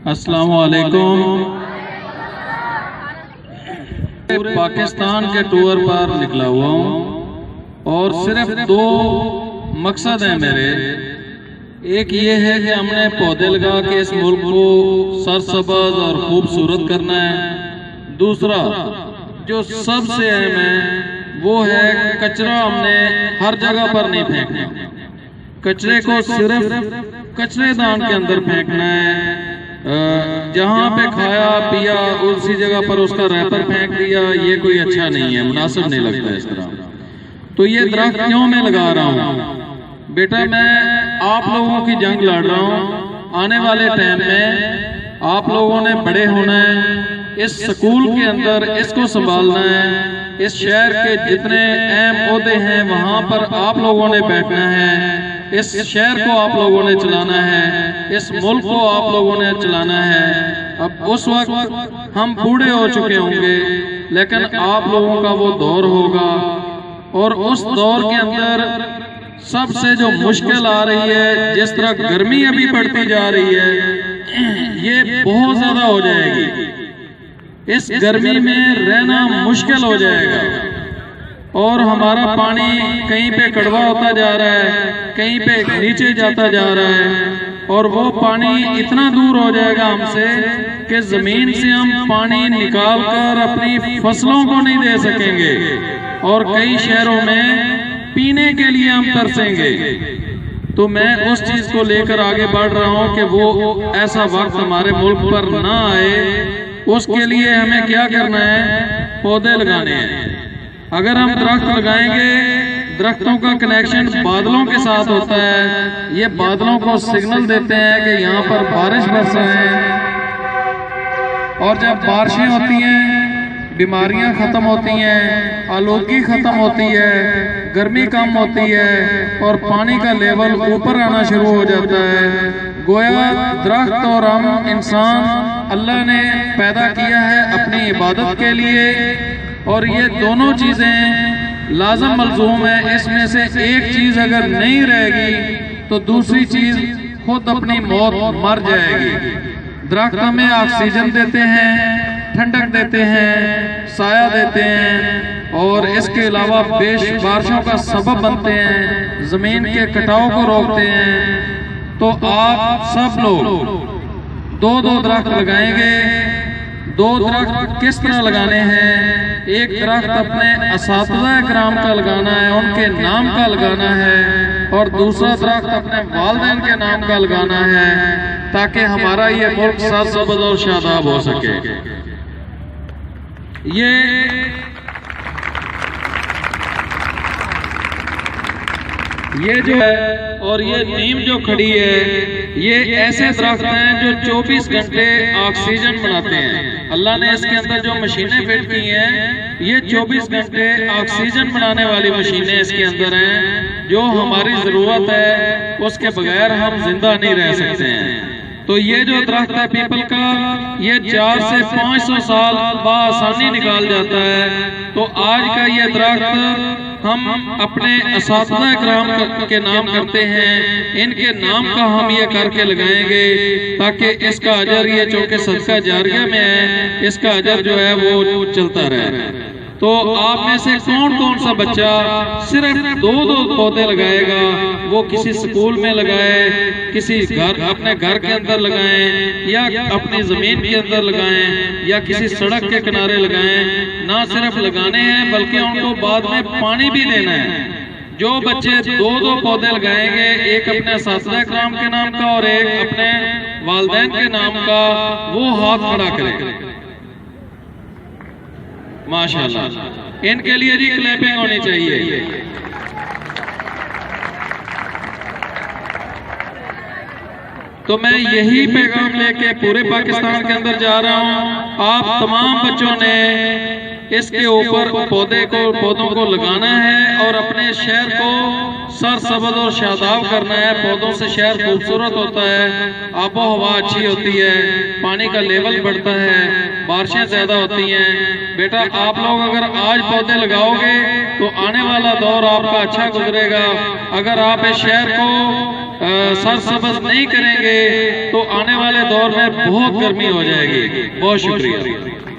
अस्सलामु अलैकुम। पाकिस्तान के टूर पर निकला हुआ हूँ और सिर्फ दो मकसद हैं मेरे। एक ये है कि हमने पौधे लगा के इस मुल्क को सरसब्ज और खूबसूरत करना है। दूसरा जो सबसे अहम है वो है कचरा हमने हर जगह पर नहीं फेंकना। कचरे को सिर्फ कचरेदान के अंदर फेंकना है। जहाँ पे खाया पिया उसी जगह पर उसका रैपर फेंक दिया, ये कोई अच्छा नहीं है, मुनासिब नहीं लगता इस तरह। तो ये दरख्त क्यों मैं लगा रहा हूँ बेटा, मैं आप लोगों की जंग लड़ रहा हूँ। आने वाले टाइम में आप लोगों ने बड़े होना है, इस स्कूल के अंदर इसको संभालना है। इस शहर के जितने अहम ओहदे हैं वहाँ पर आप लोगों ने बैठना है। इस शहर को आप लोगों ने चलाना है, इस मुल्क को आप लोगों ने चलाना है। अब उस वक्त हम बूढ़े हो चुके होंगे, लेकिन आप लोगों का वो दौर होगा और उस दौर के अंदर सबसे जो मुश्किल आ रही है, जिस तरह गर्मी अभी बढ़ती जा रही है, ये बहुत ज्यादा हो जाएगी। इस गर्मी में रहना मुश्किल हो जाएगा और हमारा पानी कहीं पे कड़वा होता जा रहा है, कहीं पे नीचे जाता जा रहा है और वो पानी इतना दूर हो जाएगा हमसे कि जमीन से हम पानी निकाल कर अपनी फसलों को नहीं दे सकेंगे और कई शहरों में पीने के लिए हम तरसेंगे। तो मैं उस चीज को लेकर आगे बढ़ रहा हूँ कि वो ऐसा वक्त हमारे मुल्क पर ना आए। उसके लिए हमें क्या करना है, पौधे लगाने हैं। अगर हम दरख्त लगाएंगे, दरख्तों का कनेक्शन बादलों के साथ होता है। ये बादलों को सिग्नल देते हैं कि यहाँ पर बारिश बरस रहे हैं और जब बारिशें होती हैं बीमारियां खत्म होती हैं, आलूगी खत्म होती है, गर्मी कम होती है और पानी का लेवल ऊपर आना शुरू हो जाता है। गोया दरख्त और हम इंसान अल्लाह ने पैदा किया है अपनी इबादत के लिए और ये दोनों चीजें लाजम मलजूम है। इसमें से एक चीज अगर नहीं रहेगी तो दूसरी चीज खुद अपनी मौत मर जाएगी। दरख्त हमें ऑक्सीजन देते हैं, ठंडक देते हैं, साया देते हैं और इसके अलावा बारिशों का सबब बनते हैं, जमीन के कटाव को रोकते हैं। तो आप सब लोग दो दो दरख्त लगाएंगे। दो दरख्त किस तरह लगाने हैं, एक दरख्त अपने असातिज़ा किराम का लगाना है, उनके नाम का लगाना है और दूसरा दरख्त अपने वालिदैन के नाम का लगाना है ताकि हमारा ये मुल्क सरसब्ज़ और शादाब हो सके। ये जो है और ये नीम जो खड़ी है, ये ऐसे दरख्त हैं जो 24 घंटे ऑक्सीजन बनाते हैं। अल्लाह ने इसके अंदर जो मशीनें फिट की हैं, ये 24 घंटे ऑक्सीजन बनाने वाली मशीनें इसके अंदर हैं। जो हमारी जरूरत है उसके बगैर हम जिंदा नहीं रह सकते हैं। तो ये जो दरख्त है पीपल का, ये 400 से 500 साल बआसानी निकाल जाता है। तो आज का ये दरख्त हम अपने असातिज़ा इकराम के नाम करते हैं, इनके नाम का हम ये करके लगाएंगे ताकि इसका अजर, ये चूंकि सदका जारिया में है, इसका अजर जो है वो चलता रहे। तो आप में से कौन कौन सा बच्चा सिर्फ दो दो पौधे लगाएगा, वो किसी स्कूल में लगाए, किसी घर अपने घर के अंदर लगाएं या अपनी जमीन के अंदर लगाएं या किसी सड़क के किनारे लगाएं। ना सिर्फ लगाने हैं बल्कि उनको बाद में पानी भी देना है। जो बच्चे दो दो पौधे लगाएंगे, एक अपने असातिज़ा इकराम के नाम का और एक अपने वालिदैन के नाम का, वो हाथ खड़ा करें। माशाल्लाह, इनके लिए जी क्लैपिंग होनी चाहिए। तो मैं यही पैगाम लेके पूरे पाकिस्तान के अंदर जा रहा हूँ। आप तमाम बच्चों ने इसके ऊपर पौधों को लगाना है और अपने शहर को सरसब्ज़ और शादाब करना है। पौधों से शहर खूबसूरत होता है, आबो हवा अच्छी होती है, पानी का लेवल बढ़ता है, बारिशें ज्यादा होती हैं। बेटा आप लोग अगर आज पौधे लगाओगे तो आने वाला दौर आपका अच्छा गुजरेगा। अगर आप इस शहर को सरसब्ज नहीं करेंगे तो आने वाले दौर में बहुत गर्मी हो जाएगी। बहुत शुक्रिया।